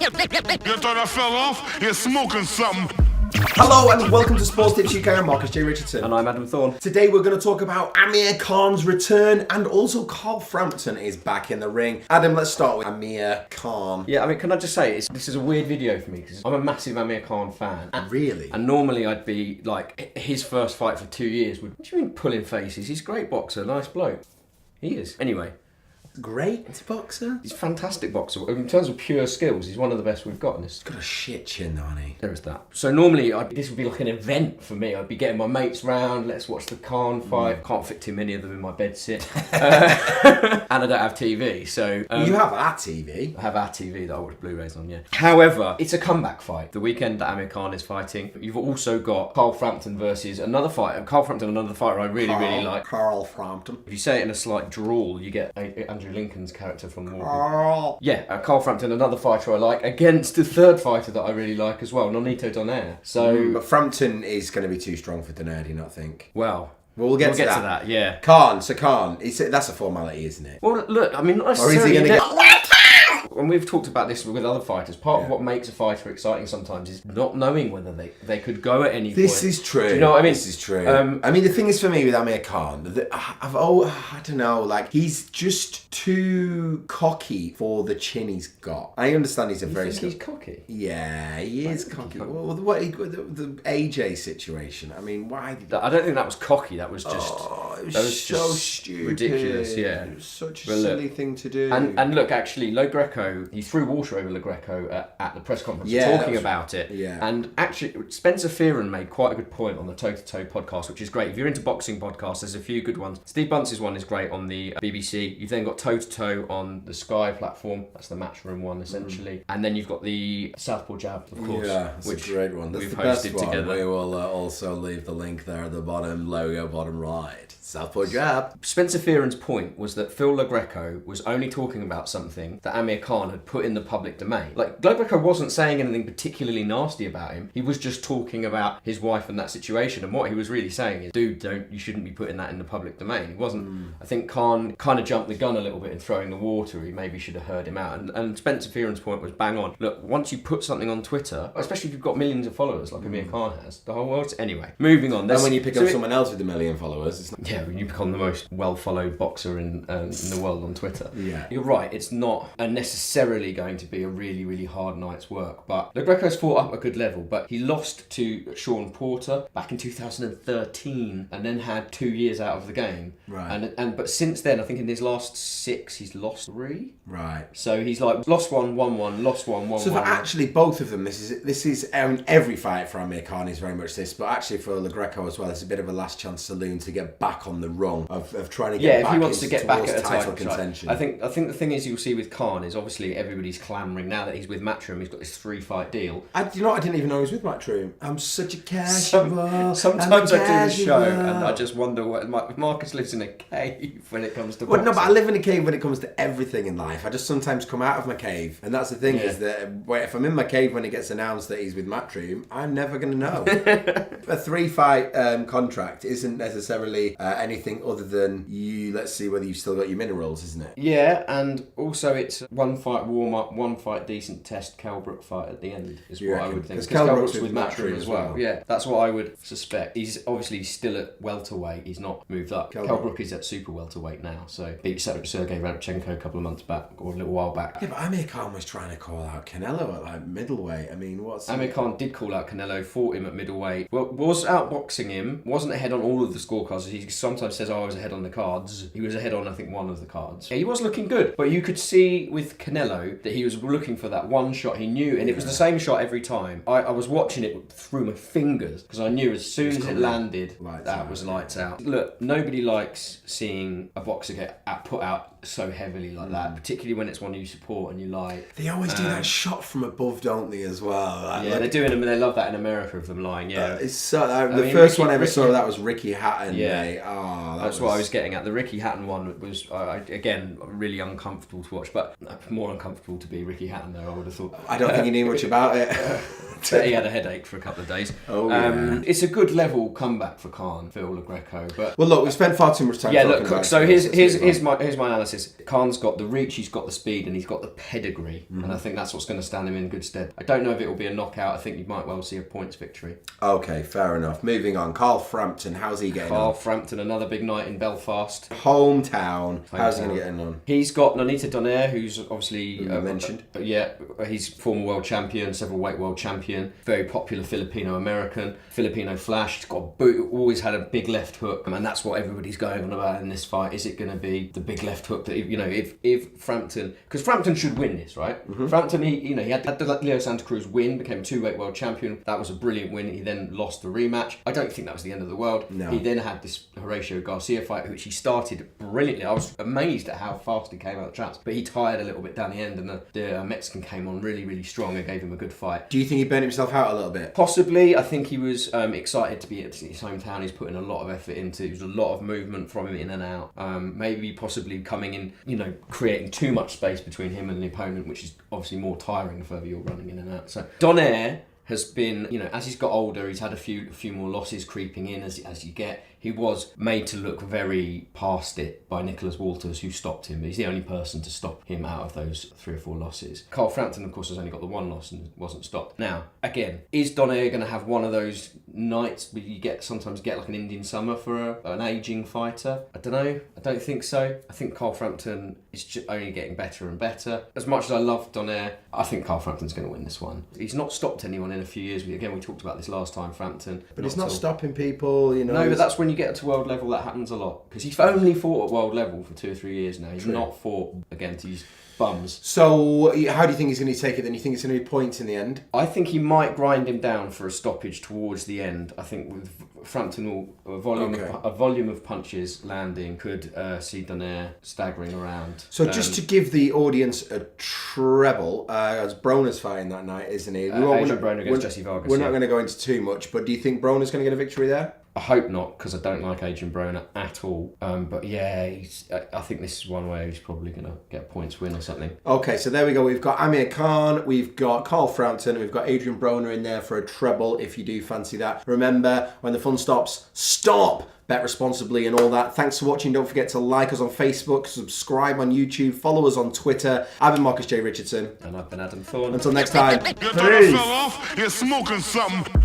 You thought I fell off? You're smoking something. Hello and welcome to Sports Tips UK. I'm Marcus J. Richardson. And I'm Adam Thorne. Today we're going to talk about Amir Khan's return, and also Carl Frampton is back in the ring. Adam, let's start with Amir Khan. Yeah, I mean, can I just say, this is a weird video for me because I'm a massive Amir Khan fan. Really? And normally I'd be like, his first fight for 2 years would, what do you mean pulling faces? He's a great boxer, nice bloke. He is. Anyway. Great boxer? He's a fantastic boxer. In terms of pure skills, he's one of the best we've got in this. He's got a shit chin, though, hasn't he? There is that. So normally, this would be like an event for me. I'd be getting my mates round, let's watch the Khan fight. Can't fit too many of them in my bedsit. And I don't have TV, so... you have our TV. I have our TV that I watch Blu-rays on, yeah. However, it's a comeback fight. The weekend that Amir Khan is fighting. You've also got Carl Frampton versus another fighter. Carl Frampton, another fighter I really like. Carl Frampton. If you say it in a slight drawl, you get Andrew Lincoln's character from the Carl. Yeah, Carl Frampton, another fighter I like, against the third fighter that I really like as well, Nonito Donaire. So, But Frampton is going to be too strong for Donaire, do you not think? Well, we'll get to that, yeah. Khan, that's a formality, isn't it? Well, look, I mean, not Or is he going to get... And we've talked about this with other fighters. Part of what makes a fighter exciting sometimes is not knowing whether they could go at any point. This is true. Do you know what I mean? This is true. I mean, the thing is for me with Amir Khan, I don't know, like, he's just too cocky for the chin he's got. I understand he's a very... He's cocky? Yeah, he is cocky. Well, the AJ situation, I mean, why... I don't think that was cocky, that was just... It was so stupid. Ridiculous, yeah. It was such a silly thing to do. And look, actually, Lo Greco, he threw water over Lo Greco at the press conference talking about it. Yeah. And actually, Spencer Fearon made quite a good point on the Toe to Toe podcast, which is great. If you're into boxing podcasts, there's a few good ones. Steve Bunce's one is great on the BBC. You've then got Toe to Toe on the Sky platform. That's the Matchroom one, essentially. And then you've got the Southpaw Jab, of course. Yeah, it's a great one. That's we've the best hosted one. together. We will also leave the link there at the bottom, logo, bottom right. Southpaw Jab. Spencer Fearon's point was that Phil Lo Greco was only talking about something that Amir Khan had put in the public domain. Like, Lo Greco wasn't saying anything particularly nasty about him. He was just talking about his wife and that situation. And what he was really saying is, dude, you shouldn't be putting that in the public domain. He wasn't. I think Khan kind of jumped the gun a little bit in throwing the water. He maybe should have heard him out. And Spencer Fearon's point was bang on. Look, once you put something on Twitter, especially if you've got millions of followers like Amir Khan has, the whole world's... Anyway, moving on. And when you pick up someone else with a million followers, it's not... Yeah, you become the most well-followed boxer in the world on Twitter. Yeah. You're right, it's not necessarily going to be a really, really hard night's work, but Lo Greco's fought up a good level, but he lost to Sean Porter back in 2013 and then had 2 years out of the game. Right. But since then, I think in his last 6, he's lost 3. Right. So he's like lost 1, won 1, lost 1, won 1. So for actually both of them, this is every fight for Amir Khan is very much this, but actually for Lo Greco as well, it's a bit of a last chance saloon to get back on the rung of trying to get back if he wants to get back at a title title contention. I think the thing is you'll see with Khan is obviously everybody's clamouring now that he's with Matchroom. He's got this 3-fight deal. I didn't even know he was with Matchroom. I'm such a casual. Sometimes I do the show and I just wonder what Marcus lives in a cave when it comes to boxing. Well, no, but I live in a cave when it comes to everything in life. I just sometimes come out of my cave, and that's the thing is that if I'm in my cave when it gets announced that he's with Matchroom, I'm never going to know. A 3-fight contract isn't necessarily anything other than you. Let's see whether you've still got your minerals, isn't it? Yeah, and also it's 1 fight warm up, 1 fight decent test, Kell Brook fight at the end is what I would think. Because Kell Brook's with Matchroom as well. Yeah, that's what I would suspect. He's obviously still at welterweight. He's not moved up. Kell Brook is at super welterweight now. So beat Sergey Radchenko a couple of months back or a little while back. Yeah, but Amir Khan was trying to call out Canelo at like middleweight. I mean, Amir Khan did call out Canelo, fought him at middleweight. Well, was outboxing him. Wasn't ahead on all of the scorecards. He sometimes says, "Oh, I was ahead on the cards." He was ahead on, I think, one of the cards. Yeah, he was looking good, but you could see with Canelo that he was looking for that one shot he knew, and it was the same shot every time. I was watching it through my fingers because I knew as soon as it landed, that was lights out. Look, nobody likes seeing a boxer get put out so heavily like that, particularly when it's one you support and you like. They always do that shot from above, don't they, as well? They're doing them, and they love that in America of them lying. Yeah, it's so. The first one I ever saw of that was Ricky Hatton. Yeah, mate. That's what I was getting at. The Ricky Hatton one was again really uncomfortable to watch, but more uncomfortable to be Ricky Hatton though. I would have thought. I don't think he knew much about it. But he had a headache for a couple of days. It's a good level comeback for Khan, Phil Lo Greco. But well, look, we spent far too much time. Yeah, look. So here's my analysis. analysis, Khan's got the reach, he's got the speed, and he's got the pedigree. And I think that's what's going to stand him in good stead. I don't know if it will be a knockout. I think you might well see a points victory. Okay, fair enough. Moving on. Carl Frampton, how's he getting Carl on? Frampton, another big night in Belfast. Hometown. How's he going to get on? He's got Donaire, who's obviously mentioned. He's former world champion, several weight world champion, very popular Filipino-American, Filipino flash, got a boot, always had a big left hook, and that's what everybody's going on about in this fight. Is it going to be the big left hook that, if Frampton, because Frampton should win this, right? Frampton, he had the Leo Santa Cruz win, became a 2-weight world champion. That was a brilliant win. He then lost the rematch. I don't think that was the end of the world. No. He then had this Horatio Garcia fight, which he started brilliantly. I was amazed at how fast he came out of the traps, but he tired a little bit down the end, and the Mexican came on really, really strong and gave him a good fight. Do you think he burnt himself out a little bit? Possibly. I think he was excited to be at his hometown. He's putting a lot of effort into it. There was a lot of movement from him in and out. Maybe possibly coming in, creating too much space between him and the opponent, which is obviously more tiring the further you're running in and out. So Donaire has been, as he's got older, he's had a few more losses creeping in as you get. He was made to look very past it by Nicholas Walters, who stopped him. He's the only person to stop him out of those 3 or 4 losses. Carl Frampton, of course, has only got the 1 loss and wasn't stopped. Now, again, is Donaire going to have one of those nights where you sometimes get like an Indian summer for an ageing fighter? I don't know. I don't think so. I think Carl Frampton is just only getting better and better. As much as I love Donaire, I think Carl Frampton's going to win this one. He's not stopped anyone in a few years. Again, we talked about this last time, Frampton. But it's not stopping people, No, but that's when you get to world level, that happens a lot. Because he's only fought at world level for 2 or 3 years now. He's not fought against these bums. So, how do you think he's going to take it then? You think it's going to be points in the end? I think he might grind him down for a stoppage towards the end. I think with Frampton, a volume of punches landing could see Donaire staggering around. So just to give the audience a treble, as Broner's fighting that night, isn't he? Adrian Broner against Jesse Vargas. We're not going to go into too much, but do you think Broner's going to get a victory there? I hope not, because I don't like Adrian Broner at all. But yeah, I think this is one where he's probably going to get a points win or something. Okay, so there we go. We've got Amir Khan, we've got Carl Frampton, and we've got Adrian Broner in there for a treble, if you do fancy that. Remember, when the fun stops, stop! Bet responsibly and all that. Thanks for watching. Don't forget to like us on Facebook, subscribe on YouTube, follow us on Twitter. I've been Marcus J. Richardson. And I've been Adam Thorne. Until next time, You thought I fell off? You're smoking something.